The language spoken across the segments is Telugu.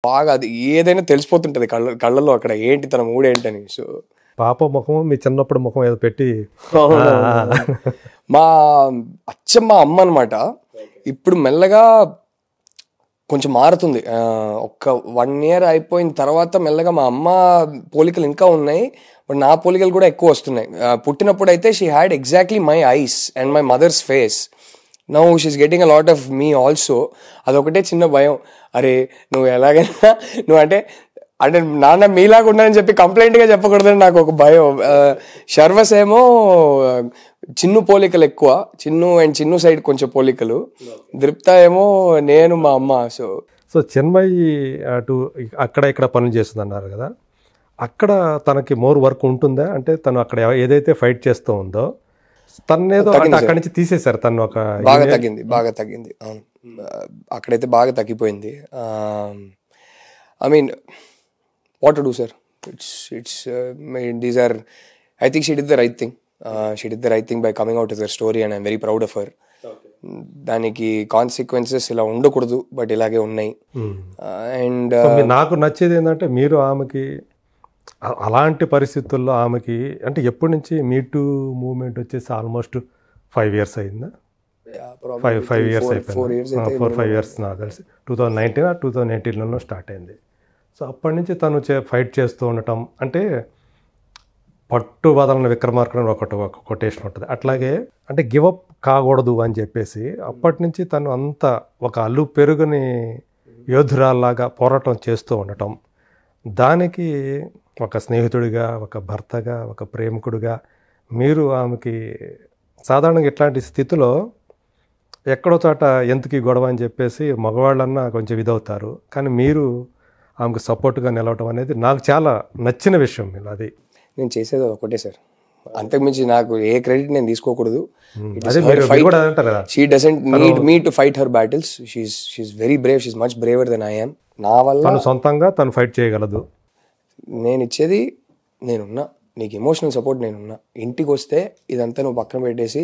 బాగా అది ఏదైనా తెలిసిపోతుంటది కళ్ళలో అక్కడ ఏంటి తన మూడు ఏంటని. సో పాప ముఖం మీ చిన్నప్పుడు ముఖం ఏదో పెట్టి మా అచ్చమ్మ అమ్మ అనమాట. ఇప్పుడు మెల్లగా కొంచెం మారుతుంది. ఒక 1 year అయిపోయిన తర్వాత మెల్లగా మా అమ్మ పోలికలు ఇంకా ఉన్నాయి, బట్ నా పోలికలు కూడా ఎక్కువ వస్తున్నాయి. పుట్టినప్పుడు అయితే she had exactly my eyes and my mother's face. Now she's getting a lot of me also. అదొకటే చిన్న భయం, అరే నువ్వు ఎలాగైనా నువ్వు అంటే నాన్న మీలాగా ఉన్నానని చెప్పి కంప్లైంట్గా చెప్పకూడదని నాకు ఒక భయం. శర్వస్ ఏమో చిన్ను పోలికలు ఎక్కువ, చిన్ను సైడ్ కొంచెం పోలికలు. దృప్త ఏమో నేను మా అమ్మ. సో చిన్మయి అటు అక్కడ ఇక్కడ పనులు చేస్తుంది అన్నారు కదా, అక్కడ తనకి మోర్ వర్క్ ఉంటుందా? అంటే తను అక్కడ ఏదైతే ఫైట్ చేస్తూ ఉందో తనేదో అక్కడి నుంచి తీసేశారు తను. ఒక బాగా తగ్గింది. అవును, అక్కడైతే బాగా తగ్గిపోయింది. I mean what to do, sir? It's these are, I think she did the right thing. She did the right thing by coming out with her story and I'm very proud of her. దానికి కాన్సిక్వెన్సెస్ ఇలా ఉండకూడదు, బట్ ఇలాగే ఉన్నాయి. అండ్ నాకు నచ్చేది ఏంటంటే మీరు ఆమెకి అలాంటి పరిస్థితుల్లో ఆమెకి అంటే ఎప్పటి నుంచి మీటూ మూవ్మెంట్ వచ్చేసి ఆల్మోస్ట్ 5 years అయిందా? 5 years అయిపోయింది. 4-5 years నాకు తెలిసి 2019 2018 స్టార్ట్ అయింది. సో అప్పటి నుంచి తను ఫైట్ చేస్తూ ఉండటం అంటే పట్టు వదలని విక్రమార్కుడు ఒక కొటేషన్ ఉంటుంది. అట్లాగే అంటే గివప్ కాకూడదు అని చెప్పేసి అప్పటి నుంచి తను అంత ఒక అల్లు పెరుగుని యోధురాల్లాగా పోరాటం చేస్తూ ఉండటం, దానికి ఒక స్నేహితుడిగా, ఒక భర్తగా, ఒక ప్రేమికుడిగా మీరు ఆమెకి సాధారణంగా ఇట్లాంటి స్థితిలో ఎక్కడో చోట ఎందుకు గొడవ అని చెప్పేసి మగవాళ్ళన్నా కొంచెం ఇదవుతారు, కానీ మీరు ఆమెకు సపోర్ట్గా నిలవటం అనేది నాకు చాలా నచ్చిన విషయం. అది నేను చేసేది ఒకటే సార్, అంతకుమించి నాకు ఏ క్రెడిట్ నేను తీసుకోకూడదు. She doesn't need me to fight her battles. She's very brave, she's much braver than I am. నా వల్ల తను సొంతంగా తను ఫైట్ చేయగలదు. నేను ఇచ్చేది నేనున్నా, నీకు ఎమోషనల్ సపోర్ట్ నేనున్నా. ఇంటికి వస్తే ఇదంతా నువ్వు పక్కన పెట్టేసి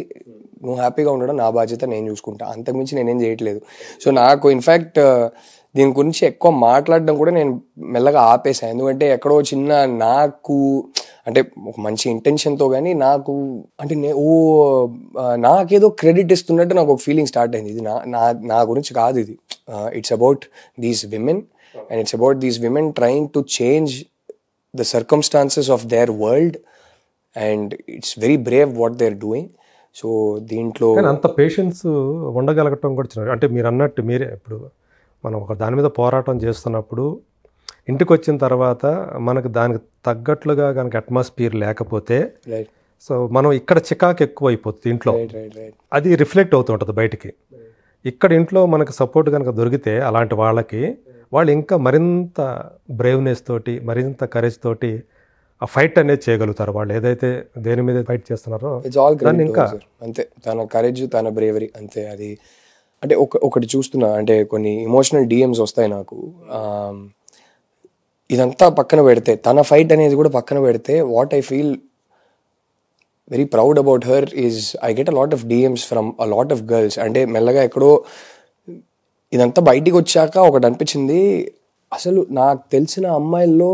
నువ్వు హ్యాపీగా ఉండడం నా బాధ్యత, నేను చూసుకుంటా. అంతకుమించి నేనేం చేయట్లేదు. సో నాకు ఇన్ఫ్యాక్ట్ దీని గురించి ఎక్కువ మాట్లాడడం కూడా నేను మెల్లగా ఆపేసాను. ఎందుకంటే ఎక్కడో చిన్న నాకు అంటే ఒక మంచి ఇంటెన్షన్తో కానీ నాకు అంటే నాకేదో క్రెడిట్ ఇస్తున్నట్టు నాకు ఒక ఫీలింగ్ స్టార్ట్ అయింది. ఇది నా గురించి కాదు, ఇది it's about these women and it's about these women trying to change the circumstances of their world and it's very brave what they're doing. So దీంట్లో అంత పేషెన్స్ ఉండగలగటం కూడా అంటే మీరు అన్నట్టు మీరే ఇప్పుడు మనం ఒక దాని మీద పోరాటం చేస్తున్నప్పుడు ఇంటికి వచ్చిన తర్వాత మనకు దానికి తగ్గట్లుగా కనుక అట్మాస్ఫియర్ లేకపోతే సో మనం ఇక్కడ చికాకు ఎక్కువ అయిపోతుంది ఇంట్లో, అది రిఫ్లెక్ట్ అవుతూ ఉంటుంది బయటికి. ఇక్కడ ఇంట్లో మనకు సపోర్ట్ కనుక దొరికితే అలాంటి వాళ్ళకి వాళ్ళు ఇంకా మరింత బ్రేవ్నెస్ తోటి, మరింత కరేజ్ తోటి ఆ ఫైట్ అనేది చేయగలుగుతారు. వాళ్ళు ఏదైతే దేని మీద ఫైట్ చేస్తున్నారో ఇంకా అంతే, తన కరేజ్, తన బ్రేవరీ అంతే. అది అంటే ఒకటి చూస్తున్నా, అంటే కొన్ని ఎమోషనల్ డిఎమ్స్ వస్తాయి నాకు. ఇదంతా పక్కన పెడితే, తన ఫైట్ అనేది కూడా పక్కన పెడితే, what I feel very proud about her is I get a lot of DMs from a lot of girls. అంటే మెల్లగా ఎక్కడో ఇదంతా బయటికి వచ్చాక ఒకటి అనిపించింది, అసలు నాకు తెలిసిన అమ్మాయిల్లో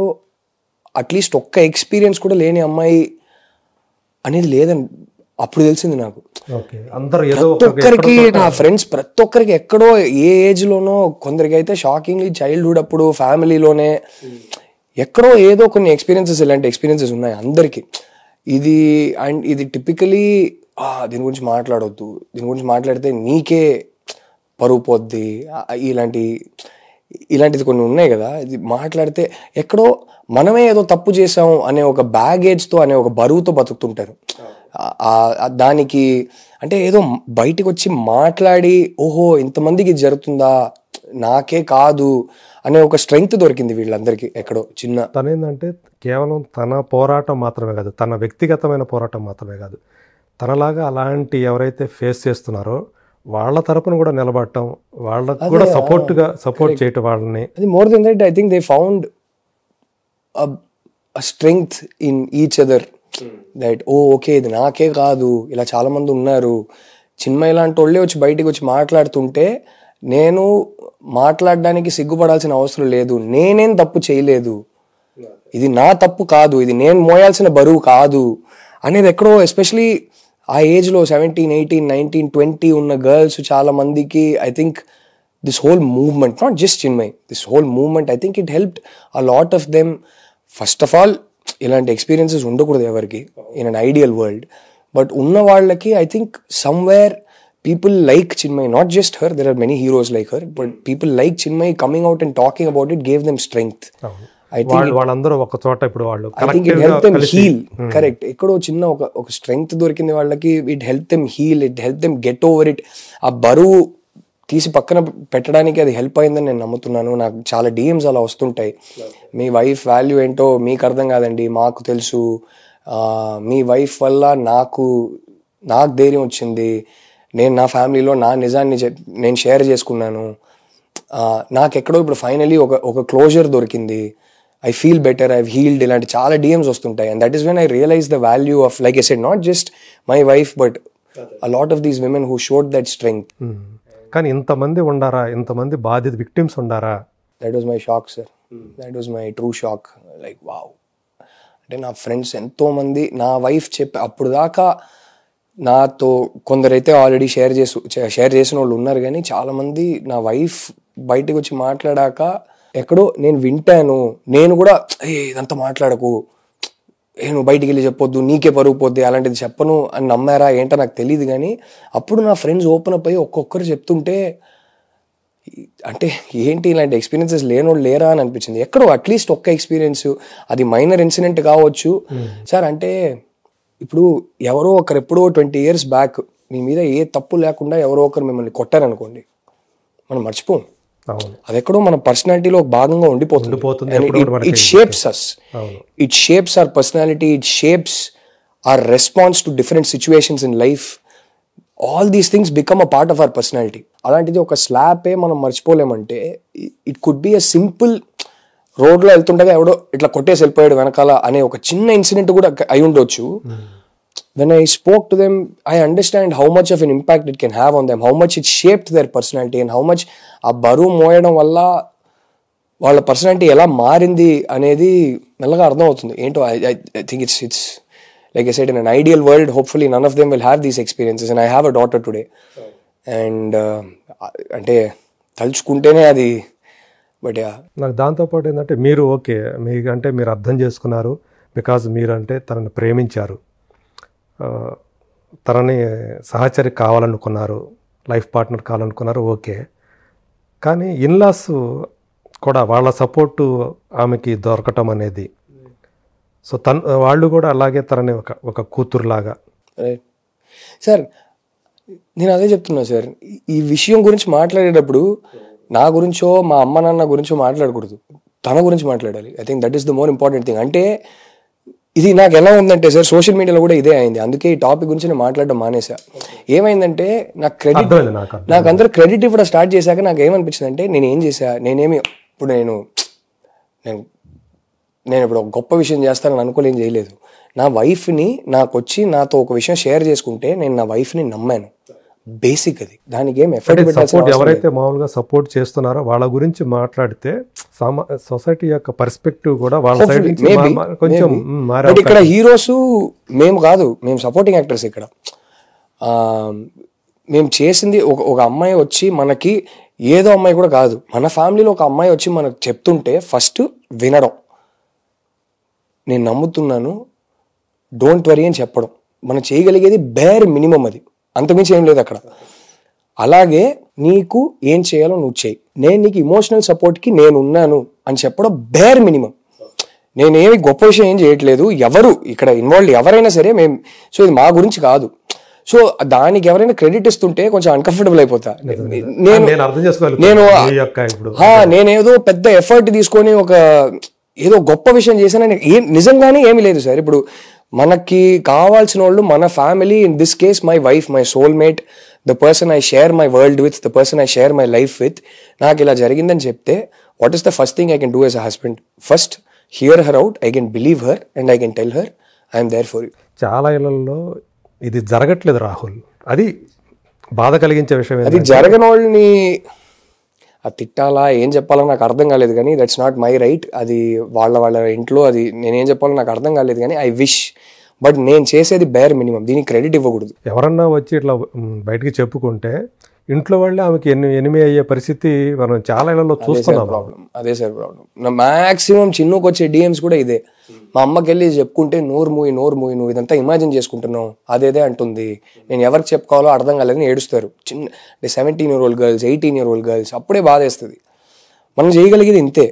అట్లీస్ట్ ఒక్క ఎక్స్పీరియన్స్ కూడా లేని అమ్మాయి అనేది లేదని అప్పుడు తెలిసింది నాకు. ప్రతి ఒక్కరికి, నా ఫ్రెండ్స్ ప్రతి ఒక్కరికి ఎక్కడో ఏ ఏజ్లోనో, కొందరికి అయితే షాకింగ్లీ చైల్డ్హుడ్ అప్పుడు ఫ్యామిలీలోనే ఎక్కడో ఏదో కొన్ని ఎక్స్పీరియన్సెస్, ఇలాంటి ఎక్స్పీరియన్సెస్ ఉన్నాయి అందరికీ. ఇది అండ్ ఇది టిపికలీ దీని గురించి మాట్లాడొద్దు, దీని గురించి మాట్లాడితే నీకే పరువు పోద్ది, ఇలాంటిది కొన్ని ఉన్నాయి కదా. ఇది మాట్లాడితే ఎక్కడో మనమే ఏదో తప్పు చేసాం అనే ఒక బ్యాగేజ్తో, అనే ఒక బరువుతో బతుకుతుంటారు. దానికి అంటే ఏదో బయటికి వచ్చి మాట్లాడి ఓహో ఇంతమందికి ఇది జరుగుతుందా, నాకే కాదు అనే ఒక స్ట్రెంగ్త్ దొరికింది వీళ్ళందరికీ ఎక్కడో చిన్న. తనేందంటే కేవలం తన పోరాటం మాత్రమే కాదు, తన వ్యక్తిగతమైన పోరాటం మాత్రమే కాదు, తనలాగా అలాంటి ఎవరైతే ఫేస్ చేస్తున్నారో వాళ్ళ తరపున కూడా నిలబడటం, వాళ్ళకు కూడా సపోర్ట్ చేయటం వాళ్ళని. అది more than that I think they found a strength in each other. That okay ఇది నాకే కాదు, ఇలా చాలా మంది ఉన్నారు. చిన్మయి లాంటి వాళ్ళే వచ్చి బయటికి వచ్చి మాట్లాడుతుంటే నేను మాట్లాడడానికి సిగ్గుపడాల్సిన అవసరం లేదు, నేనేం తప్పు చేయలేదు, ఇది నా తప్పు కాదు, ఇది నేను మోయాల్సిన బరువు కాదు అనేది ఎక్కడో ఎస్పెషలీ ఆ ఏజ్లో 17, 18, 19, 20 ఉన్న గర్ల్స్ చాలా మందికి I think this whole movement, not just Chinmay, this whole movement I think it helped a lot of them. First of all ఇలాంటి ఎక్స్పీరియన్సెస్ ఉండకూడదు ఎవరికి in an ideal world, but ఉన్న వాళ్ళకి I think somewhere people like Chinmay, not just her, there are many heroes like her, but people like Chinmay coming out and talking about it gave them strength. I think వాళ్ళందరూ ఒక చోట ఇప్పుడు వాళ్ళు I think it helped them heal. Correct. ఎక్కడో చిన్న ఒక స్ట్రెంగ్త్ దొరికింది వాళ్ళకి, it helped them heal, it helped them get over it. ఆ బరువు తీసి పక్కన పెట్టడానికి అది హెల్ప్ అయిందని నేను నమ్ముతున్నాను. నాకు చాలా డిఎమ్స్ అలా వస్తుంటాయి, మీ వైఫ్ వాల్యూ ఏంటో మీకు అర్థం కాదండి, మాకు తెలుసు, మీ వైఫ్ వల్ల నాకు ధైర్యం వచ్చింది, నేను నా ఫ్యామిలీలో నా నిజాన్ని నేను షేర్ చేసుకున్నాను, నాకెక్కడో ఇప్పుడు ఫైనలీ ఒక క్లోజర్ దొరికింది, I feel better, I healed, ఇలాంటి చాలా డిఎమ్స్ వస్తుంటాయి. And that is when I realise the value of, like I said, not just my wife but a lot of these women who showed that strength. కానీ ఇంతమంది ఉండారా, ఇంతమంది బాధిత విక్టిమ్స్ ఉండారా? That was my shock sir, that was my true shock. Like wow, అంటే నా ఫ్రెండ్స్ ఎంతోమంది, నా వైఫ్ అప్పుడు దాకా నాతో కొందరైతే ఆల్రెడీ షేర్ చేసిన వాళ్ళు ఉన్నారు, కానీ చాలామంది నా వైఫ్ బయటకు వచ్చి మాట్లాడాక ఎక్కడో నేను వింటాను, నేను కూడా ఇదంతా మాట్లాడకు, నువ్వు బయటికి వెళ్ళి చెప్పొద్దు, నీకే పరుగు పోద్ది, అలాంటిది చెప్పను అని నమ్మారా ఏంటో నాకు తెలియదు. కానీ అప్పుడు నా ఫ్రెండ్స్ ఓపెన్ అప్ అయ్యి ఒక్కొక్కరు చెప్తుంటే అంటే ఏంటి ఇలాంటి ఎక్స్పీరియన్సెస్ లేనోళ్ళు లేరా అని అనిపించింది. ఎక్కడో అట్లీస్ట్ ఒక్క ఎక్స్పీరియన్స్, అది మైనర్ ఇన్సిడెంట్ కావచ్చు సార్, అంటే ఇప్పుడు ఎవరో ఒకరు ఎప్పుడో 20 years బ్యాక్ మీ మీద ఏ తప్పు లేకుండా ఎవరో ఒకరు మిమ్మల్ని కొట్టారనుకోండి, మనం మర్చిపోం, అది ఎక్కడో మన పర్సనాలిటీలో ఒక భాగంగా ఉండిపోతుంది. It shapes us, it shapes our personality, it shapes our response to different situations in life. All these things become a part of our personality. అలాంటిది ఒక స్లాపే మనం మర్చిపోలేమంటే, it could be a simple రోడ్లో వెళ్తుండగా ఎవడో ఇట్లా కొట్టేసి వెళ్ళిపోయాడు వెనకాల అనే ఒక చిన్న ఇన్సిడెంట్ కూడా అయి ఉండొచ్చు. When I spoke to them, I understand how much of an impact it can have on them, how much it shaped their personality, and how much ఆ బరువు మోయడం వల్ల వాళ్ళ పర్సనాలిటీ ఎలా మారింది అనేది మెల్లగా అర్థమవుతుంది. ఏంటో I think it's like I said, in an ideal world, hopefully none of them will have these experiences, and I have a daughter today. And అంటే తలుచుకుంటేనే అది, బట్ నాకు దాంతోపాటు ఏంటంటే మీరు ఓకే మీకంటే మీరు అర్థం చేసుకున్నారు, బికాజ్ మీరంటే తనని ప్రేమించారు, తనని సహచరి కావాలనుకున్నారు, లైఫ్ పార్ట్నర్ కావాలనుకున్నారు, ఓకే. కానీ ఇన్లాస్ కూడా వాళ్ళ సపోర్టు ఆమెకి దొరకటం అనేది, సో వాళ్ళు కూడా అలాగే తనని ఒక కూతురులాగా. సార్ నేను అదే చెప్తున్నా సార్, ఈ విషయం గురించి మాట్లాడేటప్పుడు నా గురించో మా అమ్మ నాన్న గురించో మాట్లాడకూడదు, తన గురించి మాట్లాడాలి. I think that is the more important thing. అంటే ఇది నాకు ఎలా ఉందంటే సార్, సోషల్ మీడియాలో కూడా ఇదే అయింది, అందుకే ఈ టాపిక్ గురించి నేను మాట్లాడడం మానేసా. ఏమైందంటే నాకు అందరూ క్రెడిట్ ఇవ్వడం స్టార్ట్ చేశాక నాకు ఏమనిపించింది అంటే, నేను ఏం చేశా, ఇప్పుడు నేను ఇప్పుడు ఒక గొప్ప విషయం చేస్తానని అనుకోలేం చేయలేదు. నా వైఫ్ని నాకు వచ్చి నాతో ఒక విషయం షేర్ చేసుకుంటే నేను నా వైఫ్ని నమ్మాను. బేసిక్ అది, దానికి ఏం ఎఫర్ట్ పెట్టాల్సిన ఎవరైతే మామూలుగా సపోర్ట్ చేస్తున్నారో వాళ్ళ గురించి మాట్లాడితే సొసైటీ యొక్క పర్స్పెక్టివ్ కూడా వాళ్ళ సైడ్ నుంచి కొంచెం మారే. ఇక్కడ హీరోస్ మేము కాదు, మేము సపోర్టింగ్ యాక్టర్స్. ఇక్కడ మేము చేసింది ఒక అమ్మాయి వచ్చి మనకి, ఏదో అమ్మాయి కూడా కాదు, మన ఫ్యామిలీలో ఒక అమ్మాయి వచ్చి మనకు చెప్తుంటే ఫస్ట్ వినడం, నేను నమ్ముతున్నాను, డోంట్ వరీ అని చెప్పడం, మనం చేయగలిగేది బేర్ మినిమం, అది అంతమించి ఏం లేదు అక్కడ. అలాగే నీకు ఏం చేయాలో నువ్వు చేయి, నేను నీకు ఇమోషనల్ సపోర్ట్కి నేను ఉన్నాను అని చెప్పడం బేర్ మినిమం. నేనేమి గొప్ప విషయం ఏం చేయట్లేదు, ఎవరు ఇక్కడ ఇన్వాల్వ్ ఎవరైనా సరే మేము, సో ఇది మా గురించి కాదు. సో దానికి ఎవరైనా క్రెడిట్ ఇస్తుంటే కొంచెం అన్కంఫర్టబుల్ అయిపోతా. నేనేదో పెద్ద ఎఫర్ట్ తీసుకొని ఒక ఏదో గొప్ప విషయం చేశానని నిజంగానే ఏమీ లేదు సార్. ఇప్పుడు మనకి కావాల్సిన వాళ్ళు మన family, in this case my wife, my soulmate, the person I share my world with, the person I share my life with. నాకు ఇలా జరిగిందని చెప్తే what is the first thing I can do as a husband? First hear her out, I can believe her and I can tell her I'm there for you. చాలా ఇళ్లలో ఇది జరగట్లేదు రాహుల్, అది బాధ కలిగించే విషయం. అది జరగని వాళ్ళని అది తిట్టాలా ఏం చెప్పాలో నాకు అర్థం కాలేదు, కానీ దట్స్ నాట్ మై రైట్. అది వాళ్ళ ఇంట్లో అది నేనేం చెప్పాలో నాకు అర్థం కాలేదు, కానీ ఐ విష్. బట్ నేను చేసేది బేర్ మినిమం, దీనికి క్రెడిట్ ఇవ్వకూడదు. ఎవరన్నా వచ్చి ఇట్లా బయటికి చెప్పుకుంటే ఇంట్లో వాళ్ళే ఆమెకి ఎనిమి అయ్యే పరిస్థితి మనం చాలా ఇళ్లలో చూస్తున్నాం. అదే సార్ ప్రాబ్లం. నా మ్యాక్సిమం చిన్నకు వచ్చే డిఎమ్స్ కూడా ఇదే. మా అమ్మకి వెళ్ళి చెప్పుకుంటే నోరు మూయి నువ్వు ఇదంతా ఇమాజిన్ చేసుకుంటున్నావు అదేదే అంటుంది, నేను ఎవరికి చెప్పుకోవాలో అర్థం కాలేదని ఏడుస్తారు. చిన్న 17-year-old గర్ల్స్, 18-year-old గర్ల్స్, అప్పుడే బాధేస్తుంది. మనం చేయగలిగేది ఇంతే.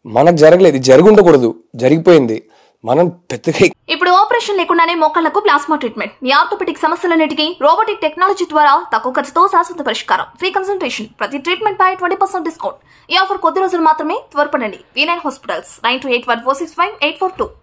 మనకు జరగలేదు, జరుగుండకూడదు, జరిగిపోయింది, మనం పెద్దగా. ఇప్పుడు ఆపరేషన్ లేకుండానే మోకాళ్లకు ప్లాస్మా ట్రీట్మెంట్. మీ ఆర్థోపెటిక్ సమస్యలన్నిటికీ రోబోటిక్ టెక్నాలజీ ద్వారా తక్కువ ఖర్చుతో శాశ్వత పరిష్కారం. ఫ్రీ కన్సల్టేషన్, ప్రతి ట్రీట్మెంట్ పై 20% డిస్కౌంట్. ఈ ఆఫర్ కొద్ది రోజులు మాత్రమే. త్వరపడండి. V9 hospitals 9281465842.